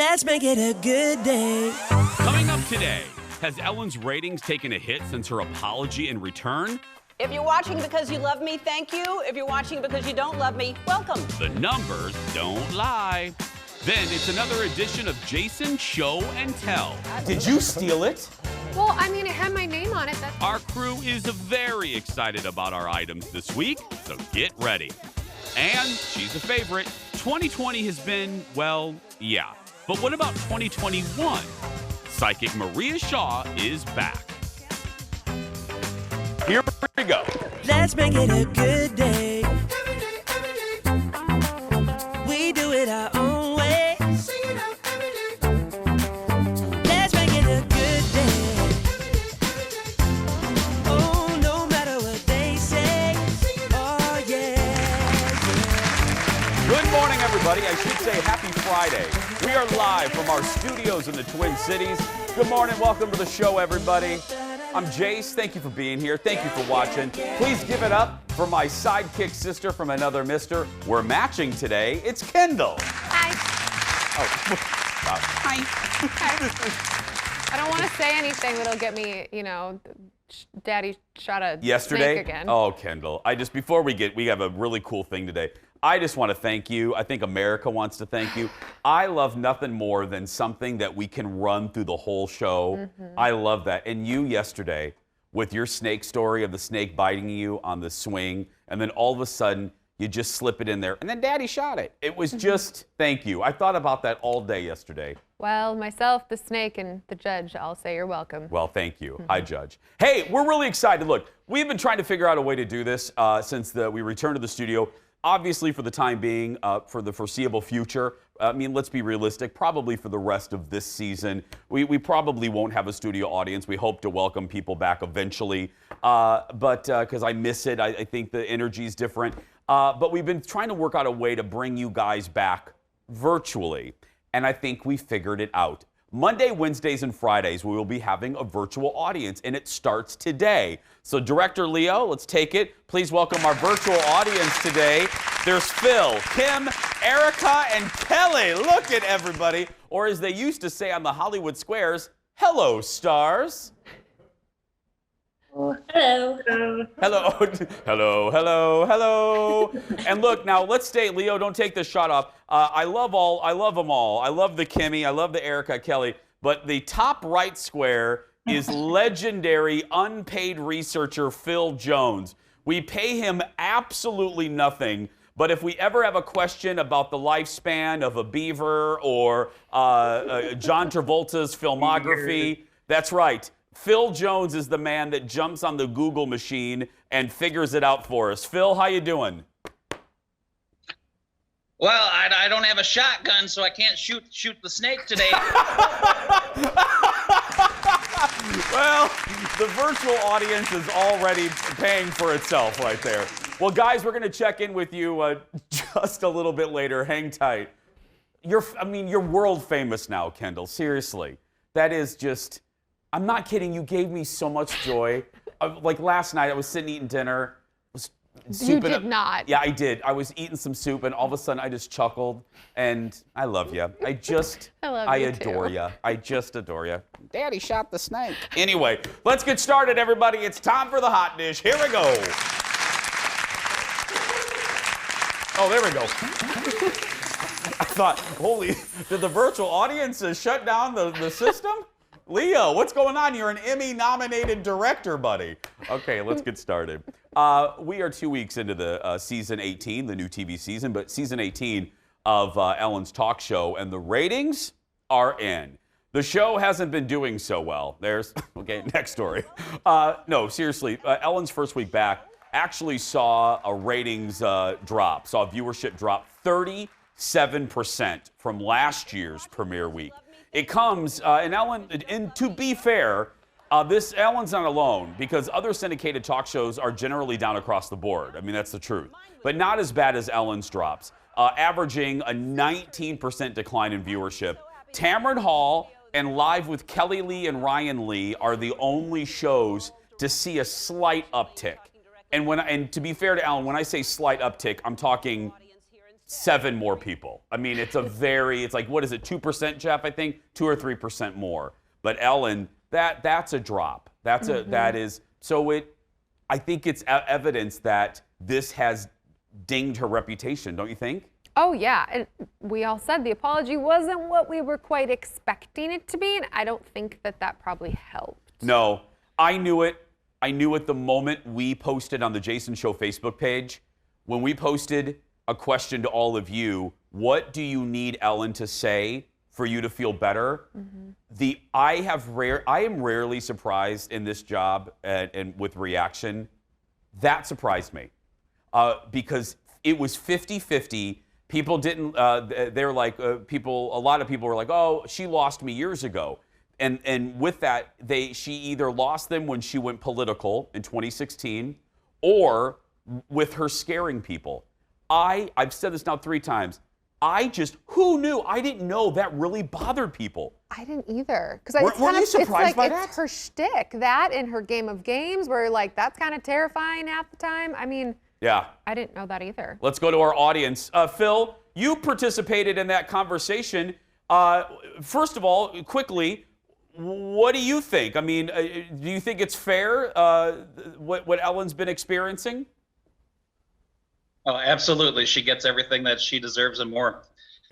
Let's make it a good day. Coming up today, has Ellen's ratings taken a hit since her apology in return? If you're watching because you love me, thank you. If you're watching because you don't love me, welcome. The numbers don't lie. Then it's another edition of Jason Show and Tell. Did you steal it? Well, I mean, it had my name on it. Our crew is very excited about our items this week, so get ready. And she's a favorite. 2020 has been, well, yeah. But what about 2021? Psychic Maria Shaw is back. Here we go. Let's make it a good day. We do it our own way. Let's make it a good day. Oh, no matter what they say. Oh, yeah. Good morning, everybody. I should say happy Friday. We are live from our studios in the Twin Cities. Good morning. Welcome to the show, everybody. I'm Jace. Thank you for being here. Thank you for watching. Please give it up for my sidekick sister from another mister. We're matching today. It's Kendall. Hi. Oh, Hi. I don't want to say anything that'll get me, Daddy shot a yesterday? snake again. Oh, Kendall. Before we have a really cool thing today. I just want to thank you. I think America wants to thank you. I love nothing more than something that we can run through the whole show. Mm-hmm. I love that. And you yesterday, with your snake story of the snake biting you on the swing, and then all of a sudden, you just slip it in there, and then Daddy shot it. It was just, thank you. I thought about that all day yesterday. Well, myself, the snake, and the judge, I'll say you're welcome. Well, thank you. Hi, Judge. Hey, we're really excited. Look, we've been trying to figure out a way to do this since we returned to the studio. Obviously, for the time being, for the foreseeable future, let's be realistic, probably for the rest of this season, we probably won't have a studio audience. We hope to welcome people back eventually, but because I miss it, I think the energy is different. But we've been trying to work out a way to bring you guys back virtually, and I think we figured it out. Monday, Wednesdays, and Fridays, we will be having a virtual audience, and it starts today. So, Director Leo, let's take it. Please welcome our virtual audience today. There's Phil, Kim, Erica, and Kelly. Look at everybody. Or as they used to say on the Hollywood squares, hello, stars. Oh, hello. Hello. Hello, hello, hello. And look, now let's stay. Leo, don't take this shot off. I love them all. I love the Kimmy. I love the Erica, Kelly. But the top right square is legendary unpaid researcher Phil Jones. We pay him absolutely nothing. But if we ever have a question about the lifespan of a beaver or John Travolta's filmography, that's right. Phil Jones is the man that jumps on the Google machine and figures it out for us. Phil, how you doing? Well, I don't have a shotgun, so I can't shoot the snake today. Well, the virtual audience is already paying for itself right there. Well, guys, we're going to check in with you just a little bit later. Hang tight. You're world famous now, Kendall. Seriously. That is just... I'm not kidding. You gave me so much joy. Like last night, I was sitting eating dinner. You did not. Yeah, I did. I was eating some soup, and all of a sudden, I just chuckled. And I love you. I adore you. I just adore you. Daddy shot the snake. Anyway, let's get started, everybody. It's time for the hot dish. Here we go. Oh, there we go. I thought, holy, did the virtual audience shut down the system? Leo, what's going on? You're an Emmy-nominated director, buddy. Okay, let's get started. We are 2 weeks into the season 18, the new TV season, but season 18 of Ellen's talk show, and the ratings are in. The show hasn't been doing so well. Okay, next story. No, seriously, Ellen's first week back actually saw a ratings drop, saw a viewership drop 37% from last year's premiere week. It comes, and to be fair, Ellen's not alone because other syndicated talk shows are generally down across the board. I mean, that's the truth. But not as bad as Ellen's drops, averaging a 19% decline in viewership. Tamron Hall and Live with Kelly Lee and Ryan Lee are the only shows to see a slight uptick. And to be fair to Ellen, when I say slight uptick, I'm talking 7 more people. I mean, it's like, what is it, 2%, Jeff, I think? 2 or 3% more. But Ellen, that's a drop. I think it's evidence that this has dinged her reputation, don't you think? Oh, yeah. And we all said the apology wasn't what we were quite expecting it to be, and I don't think that probably helped. No, I knew it. I knew it the moment we posted on the Jason Show Facebook page. When we posted a question to all of you, what do you need Ellen to say for you to feel better? I am rarely surprised in this job and with reaction. That surprised me because it was 50-50. People didn't. They're like a lot of people were like, "Oh, she lost me years ago," and with that, she either lost them when she went political in 2016, or with her scaring people. I've said this now 3 times. Who knew? I didn't know that really bothered people. I didn't either. Weren't you surprised by that? It's her shtick. That in her game of games, where like that's kind of terrifying half the time. I mean, yeah. I didn't know that either. Let's go to our audience. Phil, you participated in that conversation. First of all, quickly, what do you think? I mean, do you think it's fair what Ellen's been experiencing? Oh, absolutely. She gets everything that she deserves and more.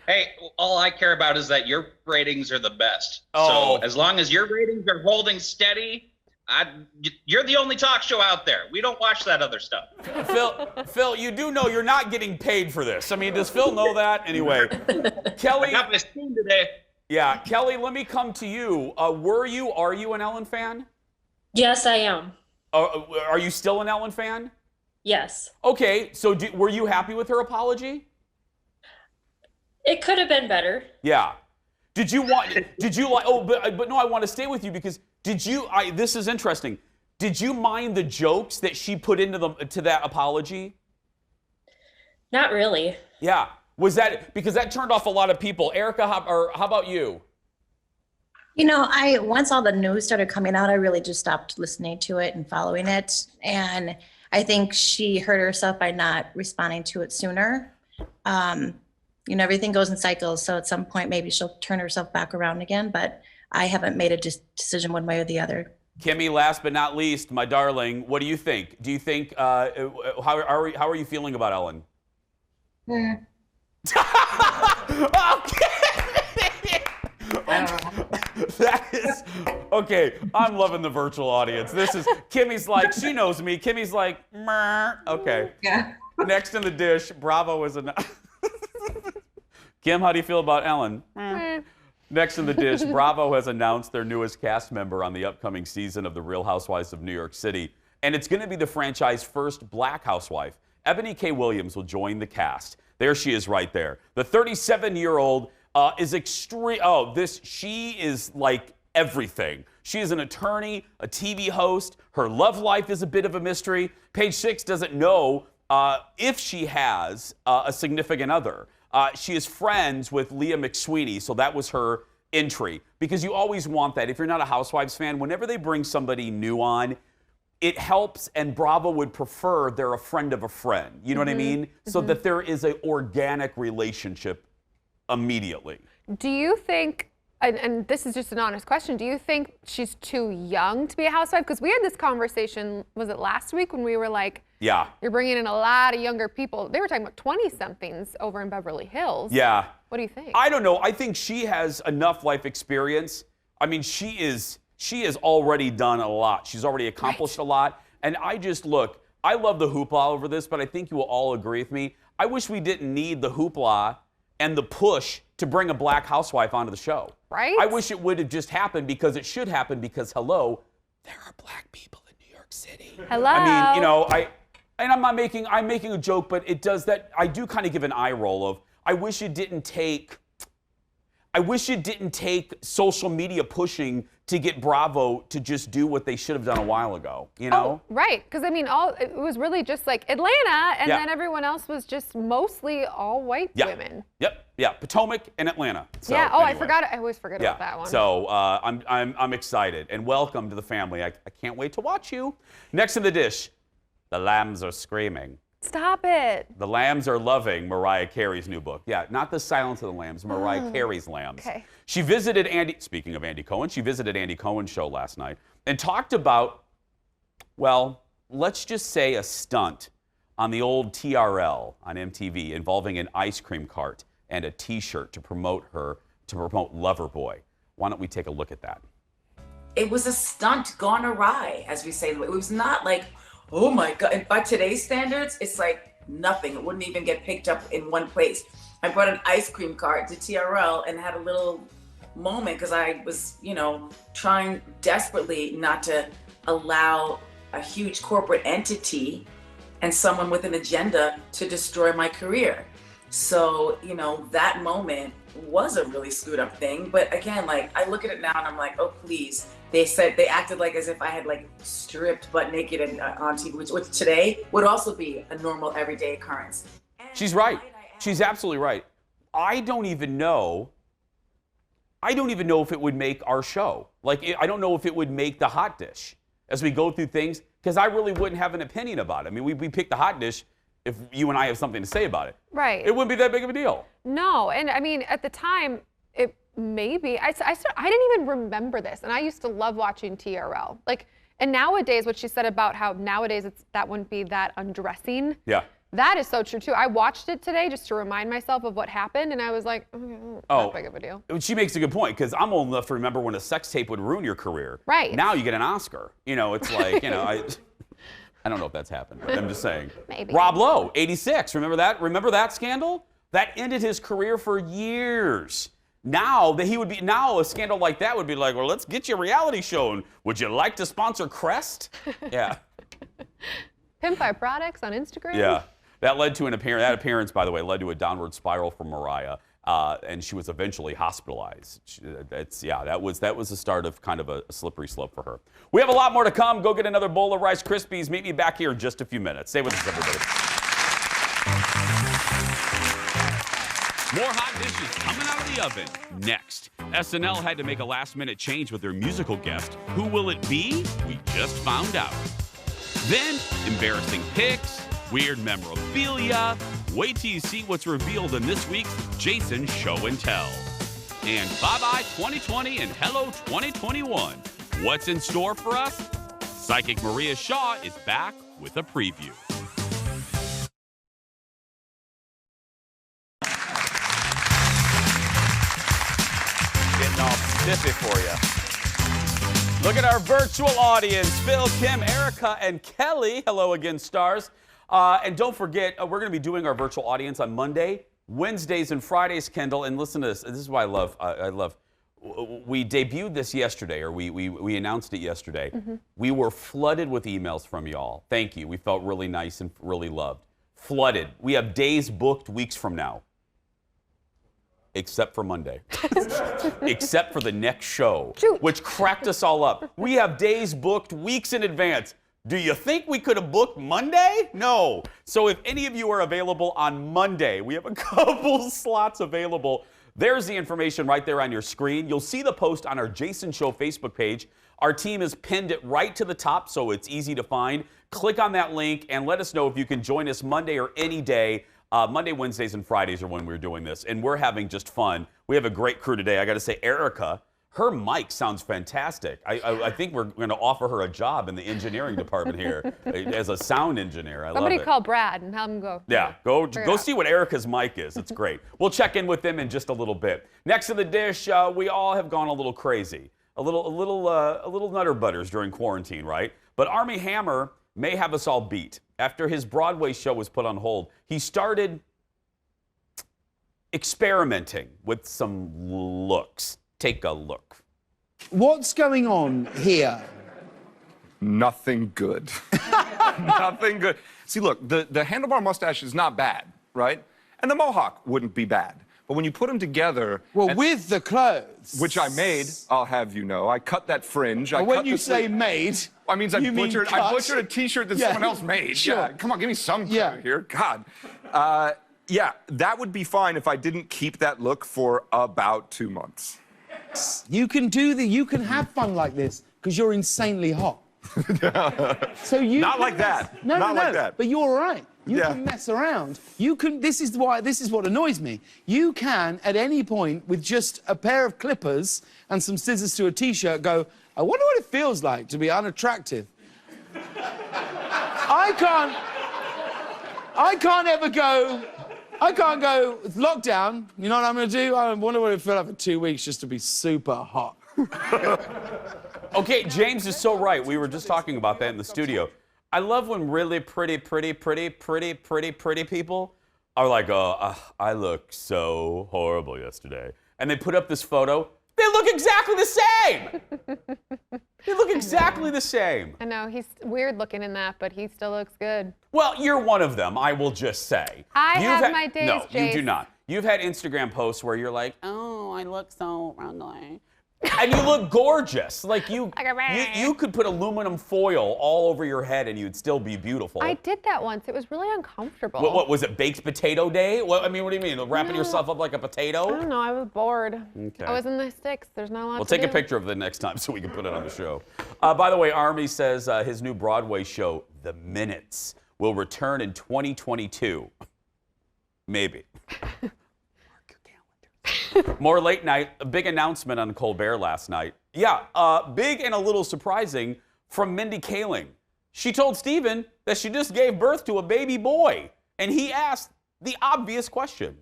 Hey, all I care about is that your ratings are the best. Oh. So as long as your ratings are holding steady, you're the only talk show out there. We don't watch that other stuff. Phil, you do know you're not getting paid for this. I mean, does Phil know that? Anyway, Kelly. I got my steam today. Yeah, Kelly, let me come to you. Are you an Ellen fan? Yes, I am. Are you still an Ellen fan? Yes. Okay, so were you happy with her apology? It could have been better. Yeah. But no, I want to stay with you because this is interesting. Did you mind the jokes that she put into that apology? Not really. Yeah. Was that because that turned off a lot of people? Erica, how about you? You know, once all the news started coming out, I really just stopped listening to it and following it. And I think she hurt herself by not responding to it sooner. Everything goes in cycles. So at some point, maybe she'll turn herself back around again. But I haven't made a decision one way or the other. Kimmy, last but not least, my darling, what do you think? Do you think, how are you feeling about Ellen? That is okay. I'm loving the virtual audience. Kimmy's like, she knows me. Kimmy's like, meh. Okay. Yeah. Next in the dish, Bravo is Kim, how do you feel about Ellen? Next in the dish, Bravo has announced their newest cast member on the upcoming season of The Real Housewives of New York City, and it's going to be the franchise's first black housewife. Ebony K. Williams will join the cast. There she is right there. The 37-year-old is extreme. She is like everything. She is an attorney, a TV host. Her love life is a bit of a mystery. Page Six doesn't know if she has a significant other. She is friends with Leah McSweeney, so that was her entry. Because you always want that. If you're not a Housewives fan, whenever they bring somebody new on, it helps, and Bravo would prefer they're a friend of a friend. You know what I mean? So that there is an organic relationship immediately. Do you think, and this is just an honest question, do you think she's too young to be a housewife? Because we had this conversation, was it last week, when we were like, yeah, you're bringing in a lot of younger people. They were talking about 20-somethings over in Beverly Hills. Yeah. What do you think? I don't know. I think she has enough life experience. I mean, she has already done a lot. She's already accomplished a lot. And I love the hoopla over this, but I think you will all agree with me. I wish we didn't need the hoopla and the push to bring a black housewife onto the show. Right? I wish it would have just happened because it should happen because, hello, there are black people in New York City. Hello. I mean, I'm making a joke, but it does that. I do kind of give an eye roll of, I wish it didn't take social media pushing to get Bravo to just do what they should have done a while ago, you know? Oh, right, because I mean, it was really just like Atlanta, and then everyone else was just mostly all white women. Yep, Potomac and Atlanta. So, yeah. Oh, anyway. I always forget about that one. So I'm excited, and welcome to the family. I can't wait to watch you. Next in the dish, the lambs are screaming. Stop it. The Lambs are loving Mariah Carey's new book. Yeah, not The Silence of the Lambs, Mariah Carey's Lambs. Okay. She visited speaking of Andy Cohen, she visited Andy Cohen's show last night and talked about, well, let's just say a stunt on the old TRL on MTV involving an ice cream cart and a T-shirt to promote Loverboy. Why don't we take a look at that? It was a stunt gone awry, as we say. It was not like, oh my God. And by today's standards, it's like nothing. It wouldn't even get picked up in one place. I brought an ice cream cart to TRL and had a little moment because I was, trying desperately not to allow a huge corporate entity and someone with an agenda to destroy my career. So, that moment was a really screwed up thing. But again, I look at it now and I'm like, oh, please. They acted like as if I had stripped butt naked and on TV, which today would also be a normal everyday occurrence. She's right. She's absolutely right. I don't even know if it would make our show. I don't know if it would make the hot dish as we go through things, because I really wouldn't have an opinion about it. I mean, we pick the hot dish if you and I have something to say about it. Right. It wouldn't be that big of a deal. No, and I mean, at the time, it maybe, I didn't even remember this, and I used to love watching TRL. And nowadays, what she said about how nowadays that wouldn't be that undressing. Yeah. That is so true, too. I watched it today just to remind myself of what happened, and I was like, not big of a deal. She makes a good point, because I'm old enough to remember when a sex tape would ruin your career. Right. Now you get an Oscar. It's like, I don't know if that's happened, but I'm just saying. Maybe. Rob Lowe, 86. Remember that? Remember that scandal? That ended his career for years. Now a scandal like that would be like, well, let's get you a reality show. And would you like to sponsor Crest? Yeah. Pimp My Products on Instagram? Yeah. That led to that appearance, by the way, led to a downward spiral for Mariah. And she was eventually hospitalized. That was the start of kind of a slippery slope for her. We have a lot more to come. Go get another bowl of Rice Krispies. Meet me back here in just a few minutes. Stay with us, everybody. More hot dishes coming out of the oven. Next, SNL had to make a last-minute change with their musical guest. Who will it be? We just found out. Then, embarrassing pics, weird memorabilia. Wait till you see what's revealed in this week's Jason Show and Tell. And bye-bye 2020 and hello 2021. What's in store for us? Psychic Maria Shaw is back with a preview. Getting all spiffy for you. Look at our virtual audience. Phil, Kim, Erica, and Kelly. Hello again, stars. And don't forget, we're going to be doing our virtual audience on Monday, Wednesdays, and Fridays, Kendall. And listen to this. This is why I love. We debuted this yesterday, or we announced it yesterday. Mm-hmm. We were flooded with emails from y'all. Thank you. We felt really nice and really loved. Flooded. We have days booked weeks from now. Except for Monday. Except for the next show, which cracked us all up. We have days booked weeks in advance. Do you think we could have booked Monday? No. So if any of you are available on Monday, we have a couple slots available. There's the information right there on your screen. You'll see the post on our Jason Show Facebook page. Our team has pinned it right to the top, so it's easy to find. Click on that link and let us know if you can join us Monday or any day. Monday, Wednesdays, and Fridays are when we're doing this, and we're having just fun. We have a great crew today. I got to say, Erica, her mic sounds fantastic. I think we're going to offer her a job in the engineering department here as a sound engineer. Somebody love it. call Brad and have him go. Yeah, go see what Erica's mic is. It's great. We'll check in with them in just a little bit. Next to the dish, we all have gone a little crazy, a little nutter butters during quarantine, right? But Armie Hammer may have us all beat. After his Broadway show was put on hold, he started experimenting with some looks. Take a look. What's going on here? Nothing good. Nothing good. See, look, the handlebar mustache is not bad, right? And the mohawk wouldn't be bad. But when you put them together... Well, with the clothes... Which I made, I'll have you know. I cut that fringe. When you say made... I mean, I butchered a T-shirt that someone else made. Sure. Yeah, come on, give me some credit here. God. Yeah, that would be fine if I didn't keep that look for about 2 months. You can have fun like this because you're insanely hot. So you not like that. No, not like that. But you're all right. You can mess around. You can. This is what annoys me. You can, at any point, with just a pair of clippers and some scissors to a t-shirt, go, I wonder what it feels like to be unattractive. I can't ever go. I can't go, it's lockdown. You know what I'm going to do? I wonder what it felt like for 2 weeks just to be super hot. Okay, James is so right. We were just talking about that in the studio. I love when really pretty people are like, I look so horrible yesterday. And they put up this photo. They look exactly the same. They look exactly the same. I know, he's weird looking in that, but he still looks good. Well, you're one of them, I will just say. I have my days, No, you Jace. do not. You've had Instagram posts where you're like, oh, I look so ugly. And you look gorgeous. Like you could put aluminum foil all over your head and you'd still be beautiful. I did that once. It was really uncomfortable. What was it, baked potato day? What do you mean? Wrapping yourself up like a potato? I don't know. I was bored. Okay. I was in the sticks. There's not a lot We'll to take a do. picture of it next time so we can put it on the show. By the way, Army says his new Broadway show, The Minutes, will return in 2022. Maybe. More late night, a big announcement on Colbert last night. Yeah, big and a little surprising from Mindy Kaling. She told Steven that she just gave birth to a baby boy, and he asked the obvious question.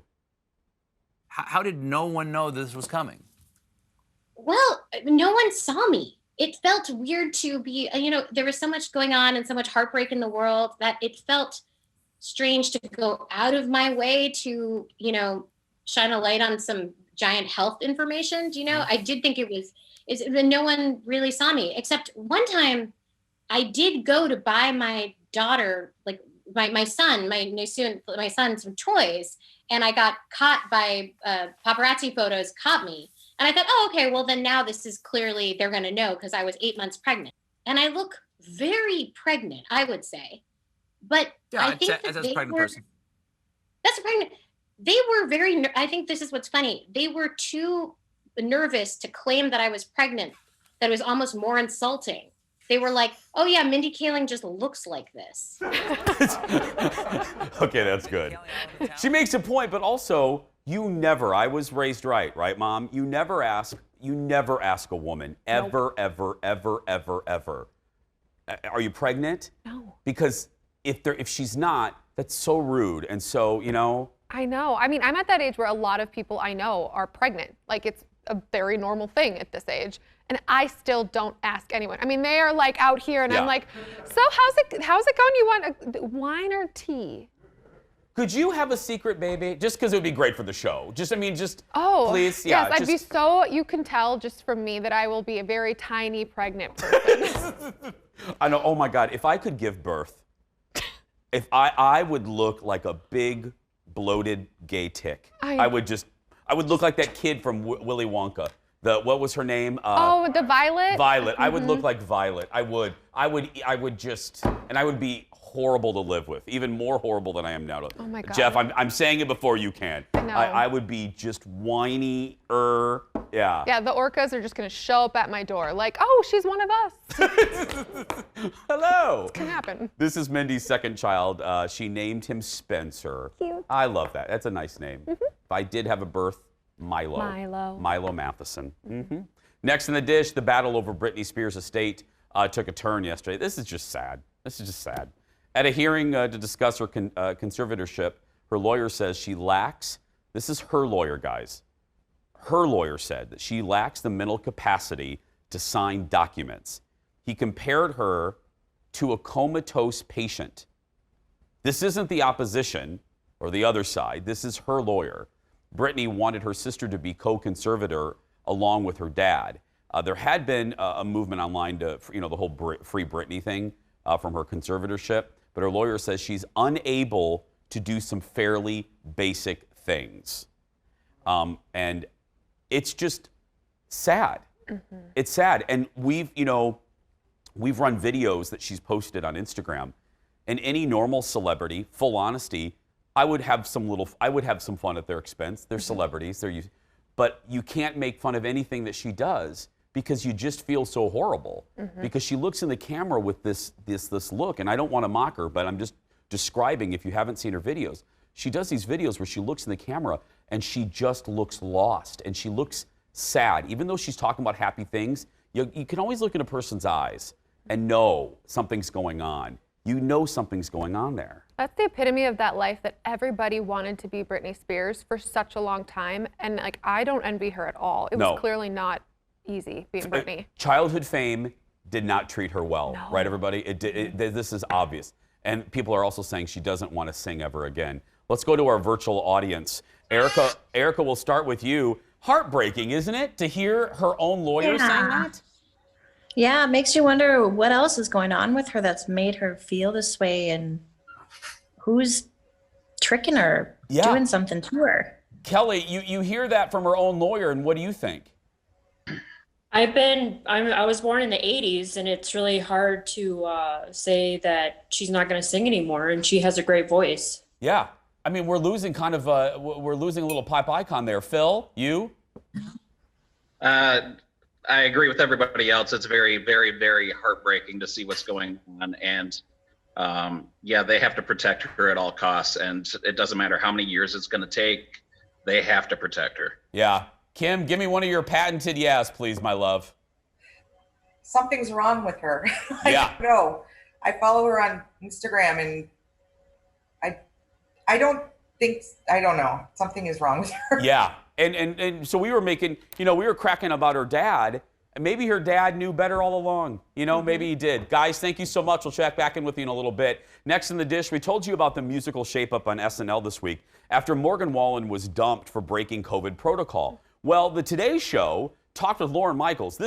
How did no one know this was coming? Well, no one saw me. It felt weird to be, there was so much going on and so much heartbreak in the world that it felt strange to go out of my way to, shine a light on some giant health information. I did think no one really saw me, except one time I did go to buy my daughter, like my son some toys, and I got caught by paparazzi photos caught me. And I thought, oh, okay, well then now this is clearly, they're going to know because I was 8 months pregnant. And I look very pregnant, I would say. But Yeah, I think that's a pregnant person. That's a pregnant. They were I think this is what's funny. They were too nervous to claim that I was pregnant, that it was almost more insulting. They were like, oh yeah, Mindy Kaling just looks like this. Okay, that's good. She makes a point, but also, I was raised right, Mom? You never ask a woman, ever, are you pregnant? No. Because if she's not, that's so rude, and so, I know. I mean, I'm at that age where a lot of people I know are pregnant. Like, it's a very normal thing at this age. And I still don't ask anyone. I mean, they are like out here and I'm like, so how's it going? You want wine or tea? Could you have a secret baby? Just because it would be great for the show. Please. Yeah, yes, I'd be so, you can tell just from me that I will be a very tiny pregnant person. I know, oh my God, if I could give birth, I would look like a big, bloated gay tick. I would look like that kid from Willy Wonka. What was her name? The Violet? Violet. I would look like Violet. I would be horrible to live with, even more horrible than I am now. Oh my God. Jeff, I'm saying it before you can. I know. I would be just whiny, yeah. Yeah, the orcas are just gonna show up at my door like, oh, she's one of us. Hello. This can happen. This is Mindy's second child. She named him Spencer. Cute. I love that. That's a nice name. If I did have a birth, Milo. Milo Matheson. Next in the dish, the battle over Britney Spears' estate took a turn yesterday. This is just sad. At a hearing to discuss her conservatorship, her lawyer says she lacks, this is her lawyer, guys. Her lawyer said that she lacks the mental capacity to sign documents. He compared her to a comatose patient. This isn't the opposition or the other side. This is her lawyer. Britney wanted her sister to be co-conservator along with her dad. There had been a movement online to, the whole Free Britney thing from her conservatorship, but her lawyer says she's unable to do some fairly basic things. And it's just sad. It's sad. And we've run videos that she's posted on Instagram, and any normal celebrity, full honesty, I would have some fun at their expense. They're celebrities. But you can't make fun of anything that she does because you just feel so horrible. Because she looks in the camera with this look, and I don't want to mock her, but I'm just describing, if you haven't seen her videos, she does these videos where she looks in the camera and she just looks lost and she looks sad. Even though she's talking about happy things, you can always look in a person's eyes and know something's going on. You know something's going on there. That's the epitome of that life that everybody wanted to be Britney Spears for such a long time. And like, I don't envy her at all. It was clearly not easy being Britney. Childhood fame did not treat her well, right, everybody? This is obvious. And people are also saying she doesn't want to sing ever again. Let's go to our virtual audience. Erica, we'll start with you. Heartbreaking, isn't it, to hear her own lawyer saying that? Yeah, it makes you wonder what else is going on with her that's made her feel this way and who's tricking her, doing something to her. Kelly, you hear that from her own lawyer, and what do you think? I was born in the 80s, and it's really hard to say that she's not going to sing anymore, and she has a great voice. Yeah. I mean, we're losing we're losing a little pop icon there. Phil, you? I agree with everybody else. It's very, very, very heartbreaking to see what's going on. And yeah, they have to protect her at all costs. And it doesn't matter how many years it's going to take. They have to protect her. Yeah. Kim, give me one of your patented yes, please, my love. Something's wrong with her. Yeah. I know. I follow her on Instagram and I don't know. Something is wrong with her. Yeah. And so we were making, we were cracking about her dad. And maybe her dad knew better all along. Maybe he did. Guys, thank you so much. We'll check back in with you in a little bit. Next in the dish, we told you about the musical shape-up on SNL this week after Morgan Wallen was dumped for breaking COVID protocol. Well, the Today Show talked with Lorne Michaels.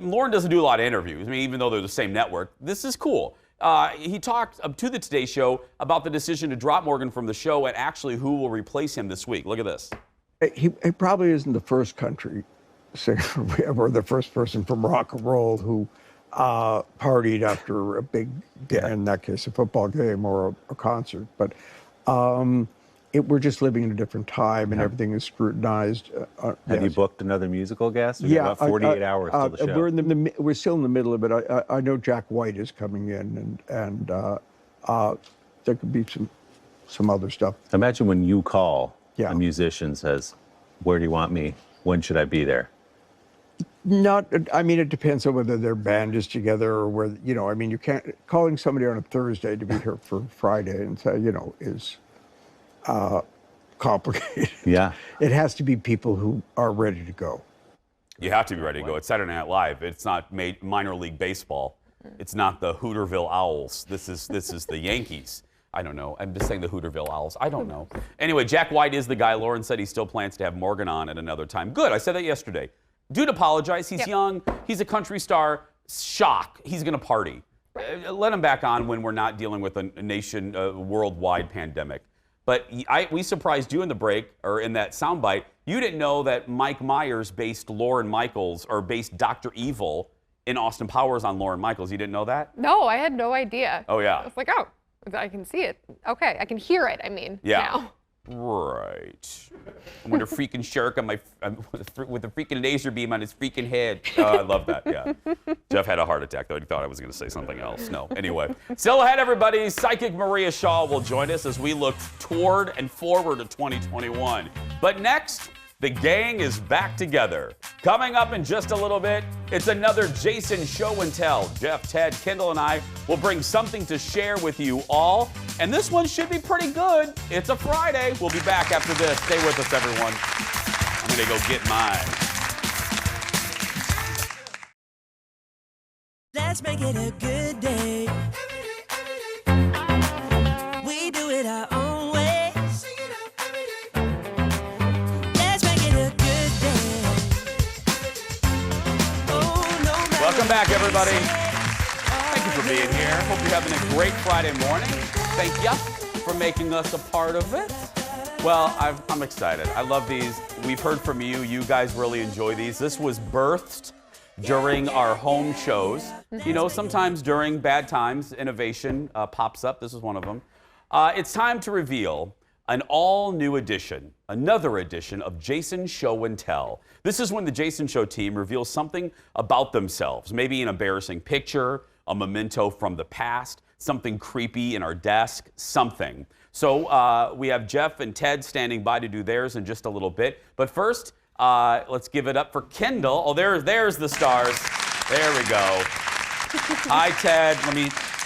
Lorne doesn't do a lot of interviews. I mean, even though they're the same network, this is cool. He talked to the Today Show about the decision to drop Morgan from the show and actually who will replace him this week. Look at this. He probably isn't the first country singer or the first person from rock and roll who partied after a big, in that case, a football game or a concert. But we're just living in a different time and everything is scrutinized. Have you booked another musical guest? Yeah. About 48 hours till the show. We're still in the middle of it. I know Jack White is coming in and there could be some other stuff. Imagine when you call, a musician says, "Where do you want me? When should I be there?" It depends on whether their band is together or where, you can't, calling somebody on a Thursday to be here for Friday and say, is complicated. Yeah. It has to be people who are ready to go. You have to be ready to go. It's Saturday Night Live. It's not minor league baseball. It's not the Hooterville Owls. This is the Yankees. I don't know. I'm just saying the Hooterville Owls. I don't know. Anyway, Jack White is the guy. Lauren said he still plans to have Morgan on at another time. Good. I said that yesterday. Dude apologize. He's young. He's a country star. Shock. He's going to party. Let him back on when we're not dealing with a worldwide pandemic. But we surprised you in the break, or in that soundbite. You didn't know that Mike Myers based Dr. Evil in Austin Powers on Lorne Michaels. You didn't know that? No, I had no idea. Oh, yeah. I was like, oh, I can see it. Okay, I can hear it, now. Right. I'm with a freaking shark on with a freaking laser beam on his freaking head. I love that, yeah. Jeff had a heart attack, though. He thought I was going to say something else. No. Anyway. Still ahead, everybody. Psychic Maria Shaw will join us as we look toward and forward to 2021. But next, the gang is back together. Coming up in just a little bit, it's another Jason Show and Tell. Jeff, Ted, Kendall, and I will bring something to share with you all. And this one should be pretty good. It's a Friday. We'll be back after this. Stay with us, everyone. I'm going to go get mine. Let's make it a good day. We do it our own way. Let's make it a good day. Oh, no matter. Welcome back, everybody. Thank you for being here. Hope you're having a great Friday morning. Thank you for making us a part of it. Well, I'm excited. I love these. We've heard from you. You guys really enjoy these. This was birthed during our home shows. Sometimes during bad times, innovation pops up. This is one of them. It's time to reveal an all-new edition, another edition of Jason Show and Tell. This is when the Jason Show team reveals something about themselves, maybe an embarrassing picture, a memento from the past, something creepy in our desk, something. So we have Jeff and Ted standing by to do theirs in just a little bit. But first, let's give it up for Kendall. Oh, there's the stars. There we go. Hi, Ted.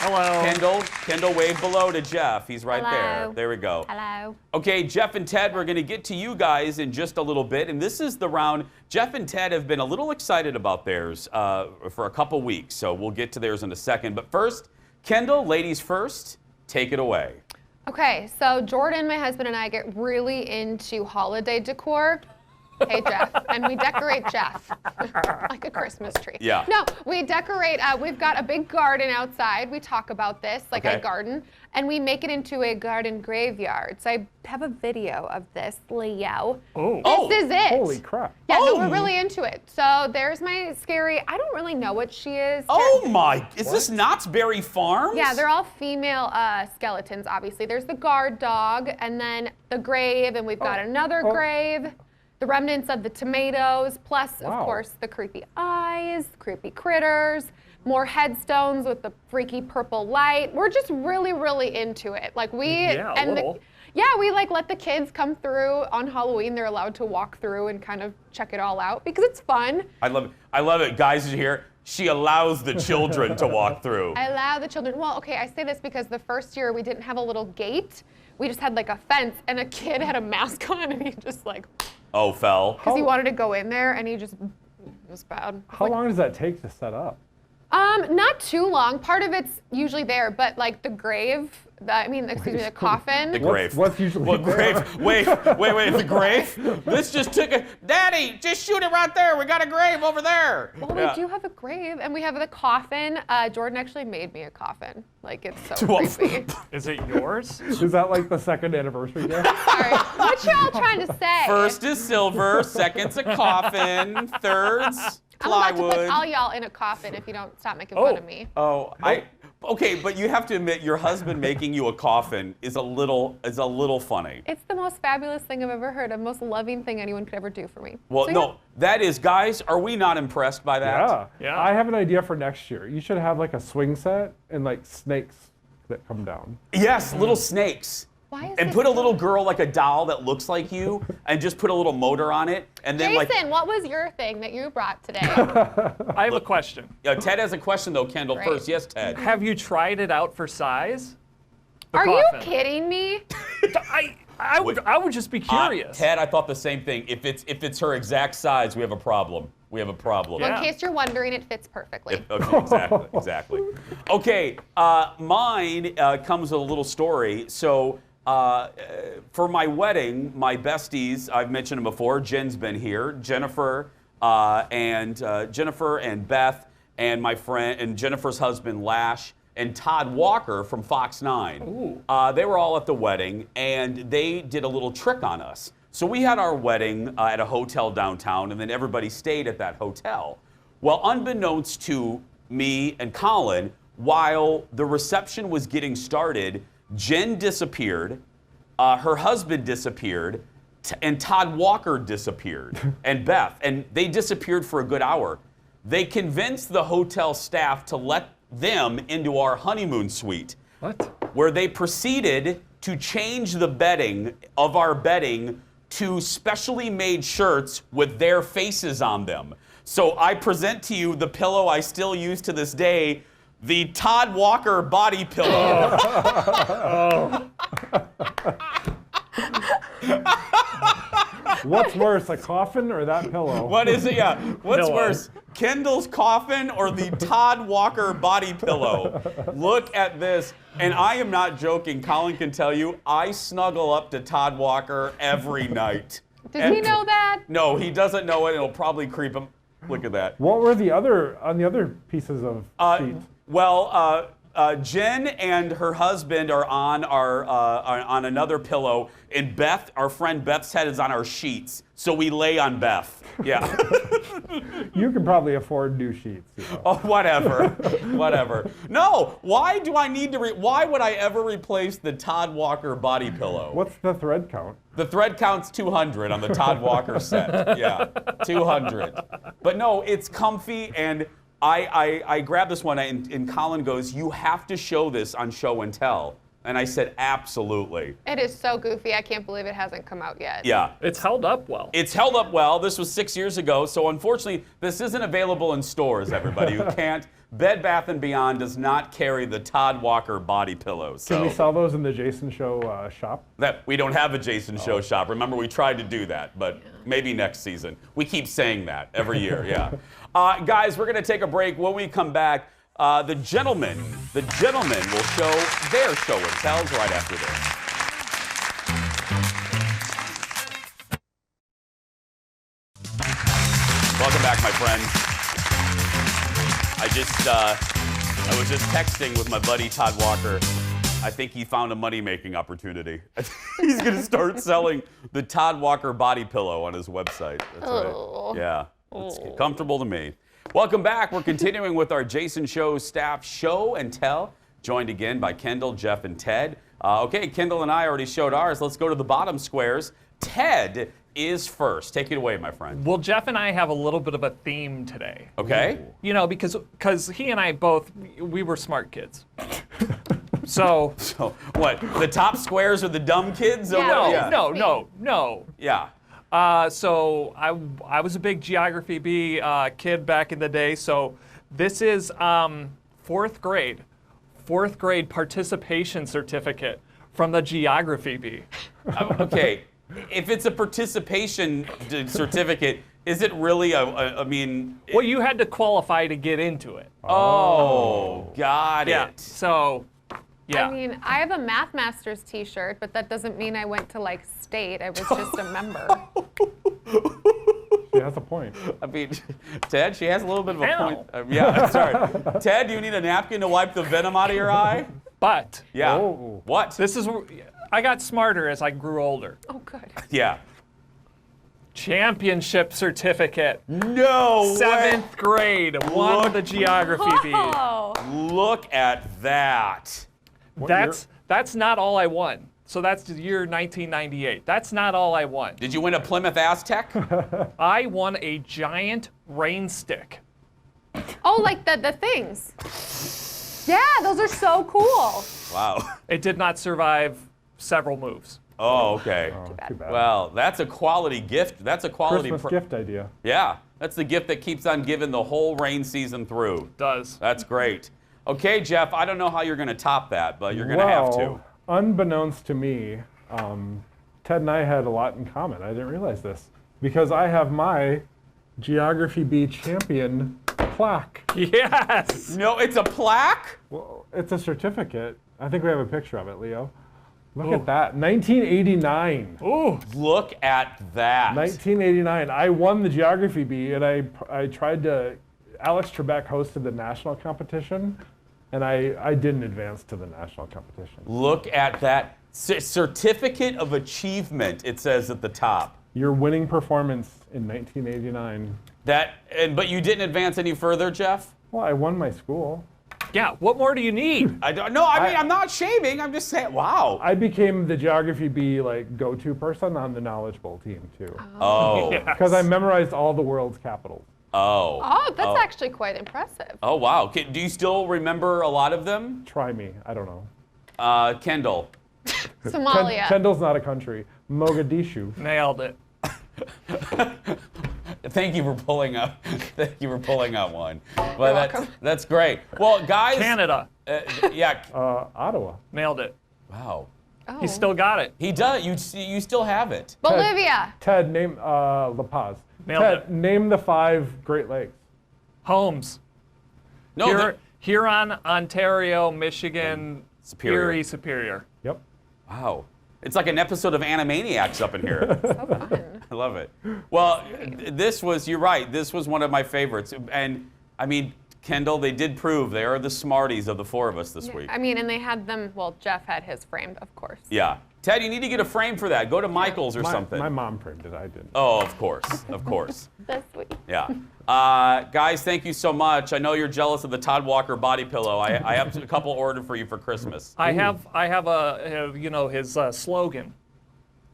Hello. Kendall, wave below to Jeff. He's right there. There we go. Hello. Okay, Jeff and Ted, we're going to get to you guys in just a little bit. And this is the round. Jeff and Ted have been a little excited about theirs for a couple weeks. So we'll get to theirs in a second. But first, Kendall, ladies first, take it away. Okay, so Jordan, my husband, and I get really into holiday decor. Hey, Jeff. And we decorate Jeff like a Christmas tree. Yeah. No, we decorate. We've got a big garden outside. We talk about this, like a garden, and we make it into a garden graveyard. So I have a video of this, Leo. This is it. Holy crap. Yeah, no, we're really into it. So there's my scary, I don't really know what she is. Is this Knott's Berry Farms? Yeah, they're all female skeletons, obviously. There's the guard dog, and then the grave, and we've got another grave. The remnants of the tomatoes, plus, of course, the creepy eyes, creepy critters, more headstones with the freaky purple light. We're just really, really into it. Like we we like let the kids come through on Halloween. They're allowed to walk through and kind of check it all out because it's fun. I love it. I love it. Guys here, she allows the children to walk through. I allow the children. Well, okay, I say this because the first year we didn't have a little gate. We just had like a fence, and a kid had a mask on, and he just like... Oh, fell. Because he wanted to go in there, and it was bad. How long does that take to set up? Not too long. Part of it's usually there, but like the grave, the coffin. The grave. What's usually What grave? Wait, the grave? This just took a... Daddy, just shoot it right there. We got a grave over there. Well, we do have a grave, and we have the coffin. Jordan actually made me a coffin. Like, it's so creepy. Is it yours? Is that like the second anniversary gift? Sorry. What y'all trying to say? First is silver, second's a coffin, third's plywood. I'm about to put all y'all in a coffin if you don't stop making fun of me. Okay, but you have to admit, your husband making you a coffin is a little funny. It's the most fabulous thing I've ever heard, the most loving thing anyone could ever do for me. Well, So, no, that is, guys, are we not impressed by that? Yeah. I have an idea for next year. You should have like a swing set and like snakes that come down. Yes, little snakes. Why is And this put a so- little girl, like a doll that looks like you, and just put a little motor on it, and then Jason, what was your thing that you brought today? I have a question. Ted has a question though, Kendall, Great. first. Yes, Ted. Have you tried it out for size? Are you kidding me? I would just be curious. Ted, I thought the same thing. If it's her exact size, we have a problem. We have a problem. Well, in case you're wondering, it fits perfectly. Okay, exactly. Okay, mine comes with a little story. So for my wedding, my besties, I've mentioned them before. Jen's been here. Jennifer and Beth and my friend and Jennifer's husband Lash and Todd Walker from Fox 9. They were all at the wedding, and they did a little trick on us. So we had our wedding at a hotel downtown, and then everybody stayed at that hotel. Well, unbeknownst to me and Colin, while the reception was getting started, Jen disappeared, her husband disappeared, and Todd Walker disappeared, and Beth, and they disappeared for a good hour. They convinced the hotel staff to let them into our honeymoon suite. What? Where they proceeded to change the bedding of our bedding to specially made shirts with their faces on them. So I present to you the pillow I still use to this day, the Todd Walker body pillow. What's worse, a coffin or that pillow? What is it? Yeah. What's Pillow. worse, Kendall's coffin or the Todd Walker body pillow? Look at this. And I am not joking. Colin can tell you, I snuggle up to Todd Walker every night. Does he know that? No, he doesn't know it. It'll probably creep him. Look at that. What were the other pieces of sheets? Well, Jen and her husband are on on another pillow, and Beth, our friend Beth's head is on our sheets, so we lay on Beth. Yeah. You can probably afford new sheets. You know. Oh, whatever, whatever. No, why do I need to? Why would I ever replace the Todd Walker body pillow? What's the thread count? The thread count's 200 on the Todd Walker set. Yeah, 200. But no, it's comfy, and I grabbed this one, and Colin goes, "You have to show this on Show and Tell." And I said, absolutely. It is so goofy. I can't believe it hasn't come out yet. Yeah. It's held up well. It's held up well. This was 6 years ago, so unfortunately, this isn't available in stores, everybody who can't. Bed Bath & Beyond does not carry the Todd Walker body pillows. Can we sell those in the Jason Show shop? We don't have a Jason Show shop. Remember, we tried to do that, but maybe next season. We keep saying that every year, yeah. Guys, we're going to take a break. When we come back, the gentlemen will show their show and tells right after this. Welcome back, my friends. I was just texting with my buddy Todd Walker. I think he found a money-making opportunity. He's going to start selling the Todd Walker body pillow on his website. That's right. Yeah, it's comfortable to me. Welcome back. We're continuing with our Jason Show staff show and tell, joined again by Kendall, Jeff, and Ted. Okay, Kendall and I already showed ours. Let's go to the bottom squares. Ted is first. Take it away, my friend. Well, Jeff and I have a little bit of a theme today. Okay. You know, because he and I both, we were smart kids. So what? The top squares are the dumb kids? Yeah. No. Yeah. So I was a big Geography B kid back in the day. So this is fourth grade participation certificate from the Geography B. Okay. If it's a participation certificate, is it really well, you had to qualify to get into it. Oh, got it. Yeah. So, yeah. I mean, I have a Math Masters t-shirt, but that doesn't mean I went to like state. I was just a member. She has a point. I mean, Ted, she has a little bit of a point. Yeah, sorry. Ted, do you need a napkin to wipe the venom out of your eye? But. Yeah. Oh. What? This is, I got smarter as I grew older. Oh, good. Yeah. Championship certificate. No way. 7th grade. Won the Geography B. Look at that. That's not all I won. So that's the year 1998. That's not all I won. Did you win a Plymouth Aztec? I won a giant rain stick. Oh, like the things. Yeah, those are so cool. Wow. It did not survive several moves. Oh, okay. Oh, too bad. Well, that's a quality gift. That's a quality Christmas gift idea. Yeah, that's the gift that keeps on giving the whole rain season through. Does. That's great. Okay, Jeff, I don't know how you're going to top that, but you're going to have to. Unbeknownst to me, Ted and I had a lot in common. I didn't realize this. Because I have my Geography B champion plaque. Yes! No, it's a plaque? Well, it's a certificate. I think we have a picture of it, Leo. Look at that, 1989. Ooh, look at that. 1989. I won the Geography B, and I tried to. Alex Trebek hosted the national competition, and I didn't advance to the national competition. Look at that certificate of achievement. It says at the top. Your winning performance in 1989. But you didn't advance any further, Jeff? Well, I won my school. Yeah, what more do you need? I don't know. I mean, I'm not shaming. I'm just saying, wow. I became the Geography B go-to person on the Knowledge Bowl team too. Oh. Because I memorized all the world's capitals. Oh. Oh, that's actually quite impressive. Oh, wow. Do you still remember a lot of them? Try me. I don't know. Kendall. Somalia. Kendall's not a country. Mogadishu. Nailed it. Thank you for pulling up. Thank you for pulling out one. Well, that's great. Well, guys. Canada. Yeah. Ottawa. Nailed it. Wow. Oh. He still got it. He does. You still have it. Bolivia. Ted, name La Paz. Nailed it. Name the 5 Great Lakes. Holmes. No. Huron, Ontario, Michigan, Superior. Superior. Yep. Wow. It's like an episode of Animaniacs up in here. So fun. I love it. Well, you're right, this was one of my favorites. And, I mean, Kendall, they did prove they are the smarties of the 4 of us this week. I mean, and they had them, well, Jeff had his framed, of course. Yeah. Ted, you need to get a frame for that. Go to Michael's or something. My mom framed it, I didn't. Oh, of course, of course. That's sweet. Yeah. Guys, thank you so much. I know you're jealous of the Todd Walker body pillow. I have a couple ordered for you for Christmas. I have his slogan,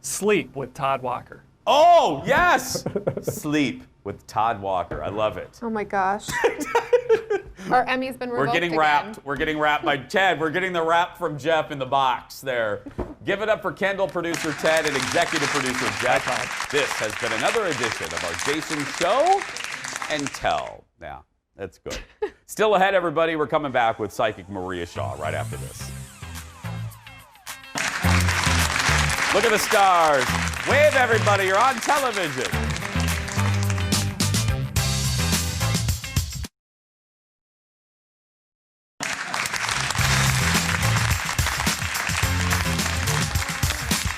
"Sleep with Todd Walker." Oh, yes! Sleep with Todd Walker. I love it. Oh my gosh. Our Emmy's been revoked We're getting again. wrapped. We're getting wrapped by Ted. We're getting the wrap from Jeff in the box there. Give it up for Kendall, producer Ted, and executive producer Jeff. This has been another edition of our Jason Show and Tell. Yeah, that's good. Still ahead, everybody. We're coming back with psychic Maria Shaw right after this. Look at the stars. Wave, everybody. You're on television.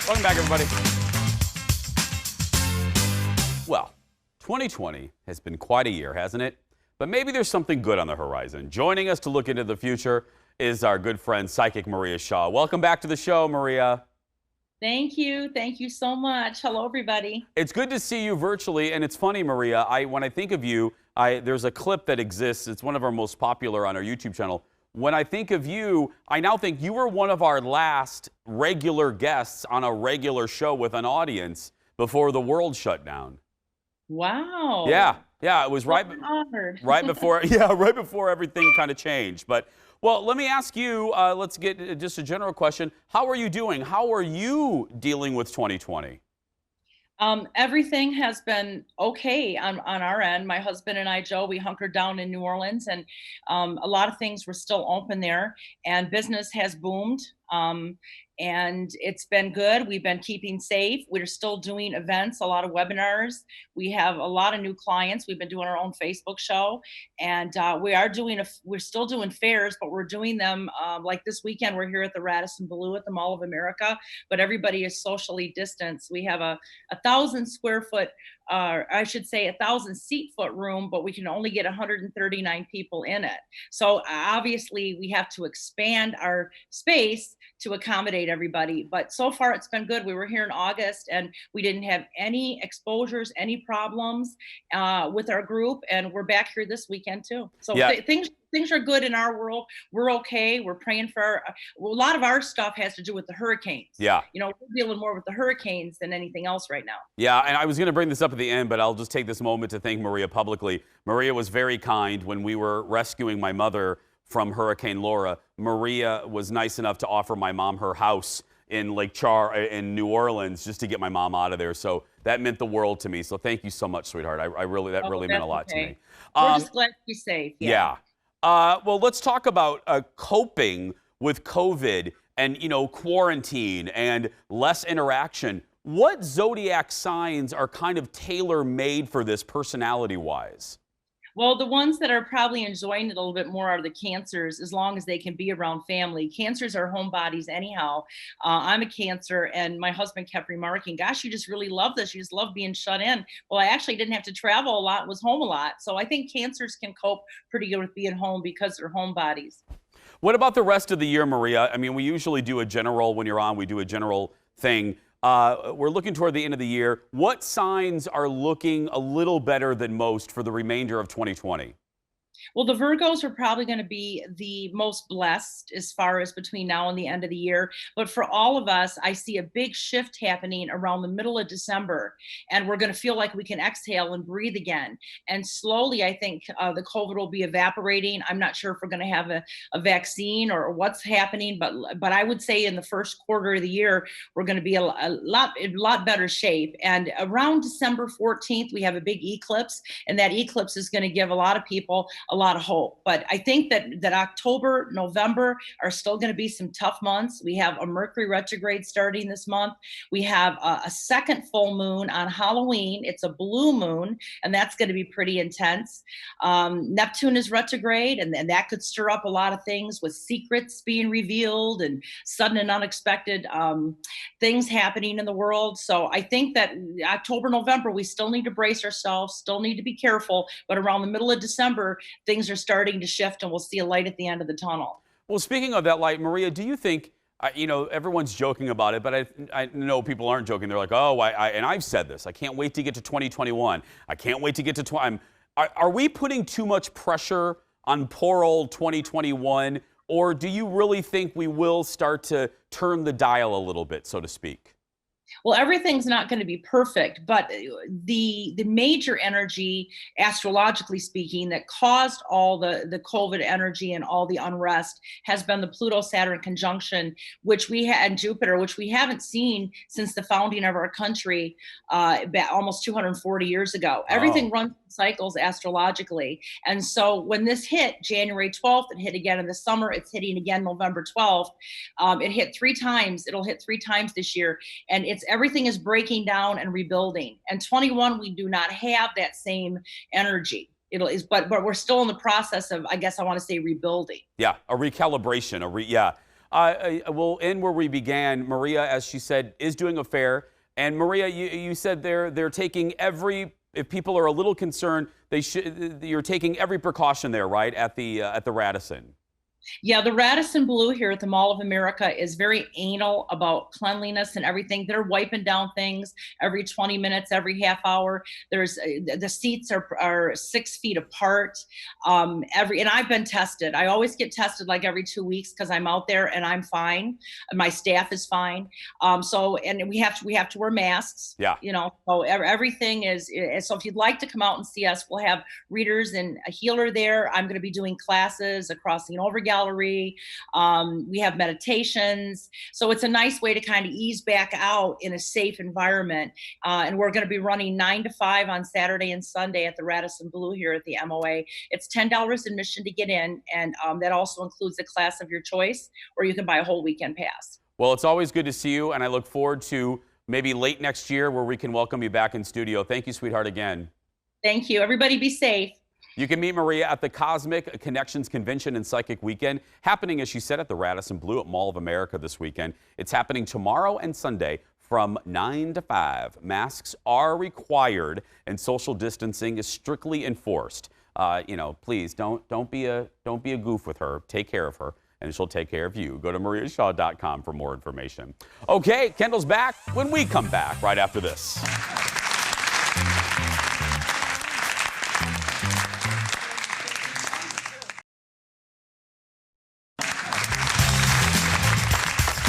Welcome back, everybody. Well, 2020 has been quite a year, hasn't it? But maybe there's something good on the horizon. Joining us to look into the future is our good friend, Psychic Maria Shaw. Welcome back to the show, Maria. Thank you. Thank you so much. Hello, everybody. It's good to see you virtually, and it's funny, Maria, when I think of you, there's a clip that exists. It's one of our most popular on our YouTube channel. When I think of you, I now think you were one of our last regular guests on a regular show with an audience before the world shut down. Wow. Yeah, it was right before, right before everything kind of changed. But, well, let me ask you, let's get just a general question. How are you doing? How are you dealing with 2020? Everything has been okay on our end. My husband and I, Joe, we hunkered down in New Orleans, and a lot of things were still open there, and business has boomed. And it's been good. We've been keeping safe. We're still doing events, a lot of webinars. We have a lot of new clients. We've been doing our own Facebook show, and we're still doing fairs, but we're doing them like this weekend. We're here at the Radisson Blu at the Mall of America, but everybody is socially distanced. We have a 1,000 square foot, I should say 1,000 seat foot room, but we can only get 139 people in it. So obviously we have to expand our space to accommodate everybody. But so far it's been good. We were here in August and we didn't have any exposures, any problems with our group. And we're back here this weekend too. So things are good in our world. We're okay. We're praying for a lot of our stuff has to do with the hurricanes. Yeah. You know, we're dealing more with the hurricanes than anything else right now. Yeah, and I was going to bring this up at the end, but I'll just take this moment to thank Maria publicly. Maria was very kind when we were rescuing my mother from Hurricane Laura. Maria was nice enough to offer my mom her house in Lake Charles in New Orleans just to get my mom out of there. So that meant the world to me. So thank you so much, sweetheart. That really meant a lot to me. We're just glad to be safe. Yeah. Well, let's talk about coping with COVID and, quarantine and less interaction. What zodiac signs are kind of tailor-made for this personality-wise? Well, the ones that are probably enjoying it a little bit more are the Cancers, as long as they can be around family. Cancers are homebodies anyhow. I'm a Cancer, and my husband kept remarking, gosh, you just really love this. You just love being shut in. Well, I actually didn't have to travel a lot, was home a lot. So I think Cancers can cope pretty good with being home because they're homebodies. What about the rest of the year, Maria? I mean, we usually do a general, when you're on, we do a general thing. We're looking toward the end of the year. What signs are looking a little better than most for the remainder of 2020? Well, the Virgos are probably going to be the most blessed as far as between now and the end of the year. But for all of us, I see a big shift happening around the middle of December, and we're going to feel like we can exhale and breathe again. And slowly, I think the COVID will be evaporating. I'm not sure if we're going to have a vaccine or what's happening, but I would say in the first quarter of the year, we're going to be in a lot better shape. And around December 14th, we have a big eclipse, and that eclipse is going to give a lot of people a lot of hope. But I think that October, November are still going to be some tough months. We have a Mercury retrograde starting this month. We have a second full moon on Halloween. It's a blue moon, and that's going to be pretty intense. Neptune is retrograde, and that could stir up a lot of things with secrets being revealed and sudden and unexpected things happening in the world. So I think that October, November, we still need to brace ourselves, still need to be careful, but around the middle of December, things are starting to shift and we'll see a light at the end of the tunnel. Well, speaking of that light, Maria, do you think, everyone's joking about it, but I know people aren't joking. They're like, oh, and I've said this, I can't wait to get to 2021. I can't wait to get to Are we putting too much pressure on poor old 2021, or do you really think we will start to turn the dial a little bit, so to speak? Well, everything's not going to be perfect, but the major energy, astrologically speaking, that caused all the COVID energy and all the unrest has been the Pluto-Saturn conjunction, which we had, and Jupiter, which we haven't seen since the founding of our country, almost 240 years ago. Everything runs in cycles astrologically, and so when this hit January 12th, it hit again in the summer. It's hitting again November 12th. It hit 3 times. It'll hit 3 times this year, and everything is breaking down and rebuilding. And 21, we do not have that same energy. But we're still in the process of, I guess I want to say, rebuilding. Yeah, a recalibration. We'll end where we began. Maria, as she said, is doing a fair. And Maria, you said they're taking if people are a little concerned, you're taking every precaution there, right, at the Radisson. Yeah, the Radisson Blu here at the Mall of America is very anal about cleanliness and everything. They're wiping down things every 20 minutes, every half hour. The seats are 6 feet apart. And I've been tested. I always get tested like every 2 weeks because I'm out there and I'm fine. My staff is fine. And we have to wear masks. Yeah. So everything is. So if you'd like to come out and see us, we'll have readers and a healer there. I'm going to be doing classes, a crossing over gallery. We have meditations. So it's a nice way to kind of ease back out in a safe environment. And we're going to be running 9 to 5 on Saturday and Sunday at the Radisson Blu here at the MOA. It's $10 admission to get in. And that also includes a class of your choice, or you can buy a whole weekend pass. Well, it's always good to see you. And I look forward to maybe late next year where we can welcome you back in studio. Thank you, sweetheart, again. Thank you. Everybody be safe. You can meet Maria at the Cosmic Connections Convention and Psychic Weekend, happening, as she said, at the Radisson Blu at Mall of America this weekend. It's happening tomorrow and Sunday from 9 to 5. Masks are required and social distancing is strictly enforced. Please don't be a goof with her. Take care of her, and she'll take care of you. Go to mariashaw.com for more information. Okay, Kendall's back when we come back right after this.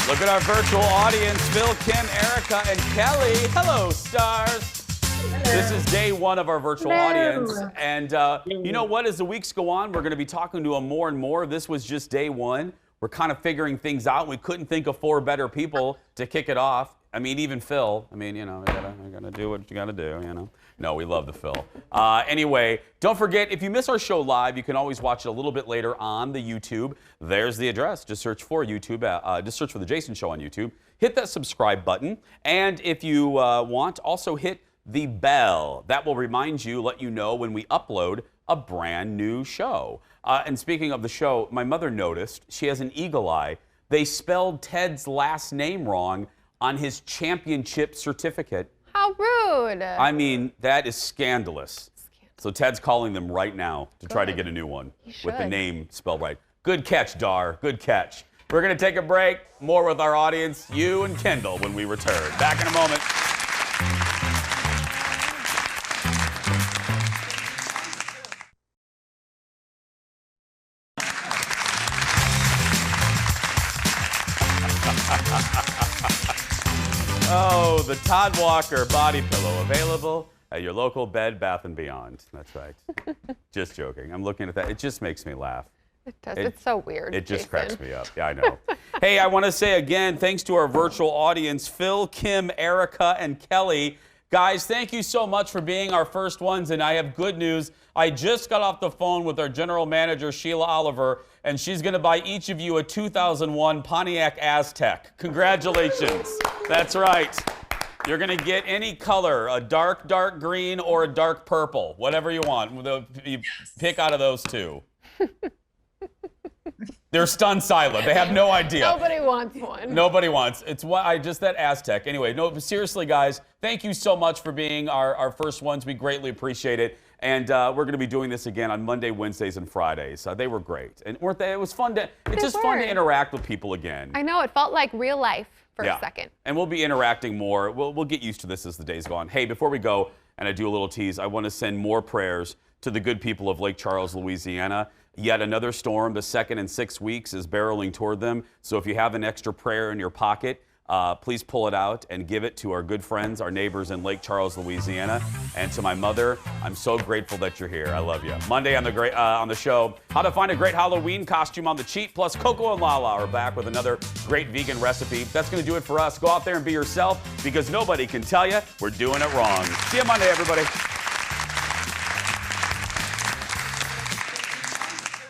Look at our virtual audience, Phil, Kim, Erica, and Kelly. Hello, stars. Hello. This is day 1 of our virtual audience. And you know what? As the weeks go on, we're going to be talking to them more and more. This was just day 1. We're kind of figuring things out. We couldn't think of 4 better people to kick it off. I mean, even Phil. I mean, you gotta do what you gotta do, No, we love the Phil. Anyway, don't forget, if you miss our show live, you can always watch it a little bit later on the YouTube. There's the address. Just search for YouTube. Just search for The Jason Show on YouTube. Hit that subscribe button. And if you want, also hit the bell. That will remind you, let you know when we upload a brand new show. And speaking of the show, my mother noticed she has an eagle eye. They spelled Ted's last name wrong on his championship certificate. How rude. I mean, that is scandalous. So Ted's calling them right now to try to get a new one with the name spelled right. Good catch, Dar. Good catch. We're going to take a break. More with our audience, you and Kendall, when we return. Back in a moment. Oh, the Todd Walker body pillow available at your local Bed Bath & Beyond. That's right. Just joking. I'm looking at that. It just makes me laugh. It does. It's so weird. It just cracks me up. Yeah, I know. Hey, I want to say again, thanks to our virtual audience, Phil, Kim, Erica, and Kelly. Guys, thank you so much for being our first ones, and I have good news. I just got off the phone with our general manager, Sheila Oliver, and she's going to buy each of you a 2001 Pontiac Aztek. Congratulations. That's right. You're going to get any color, a dark green or a dark purple, whatever you want. You pick out of those 2. They're stunned silent. They have no idea. Nobody wants one. Nobody wants. It's what that Aztec. Anyway, no, but seriously, guys, thank you so much for being our first ones. We greatly appreciate it. And we're going to be doing this again on Monday, Wednesdays, and Fridays. They were great. And weren't they? It was fun to, it's just fun to interact with people again. I know, it felt like real life for a second. And we'll be interacting more. We'll get used to this as the days go on. Hey, before we go, and I do a little tease, I want to send more prayers to the good people of Lake Charles, Louisiana. Yet another storm, the second in 6 weeks, is barreling toward them. So if you have an extra prayer in your pocket, please pull it out and give it to our good friends, our neighbors in Lake Charles, Louisiana. And to my mother, I'm so grateful that you're here. I love you. Monday on the show, how to find a great Halloween costume on the cheap. Plus, Coco and Lala are back with another great vegan recipe. That's going to do it for us. Go out there and be yourself, because nobody can tell you we're doing it wrong. See you Monday, everybody.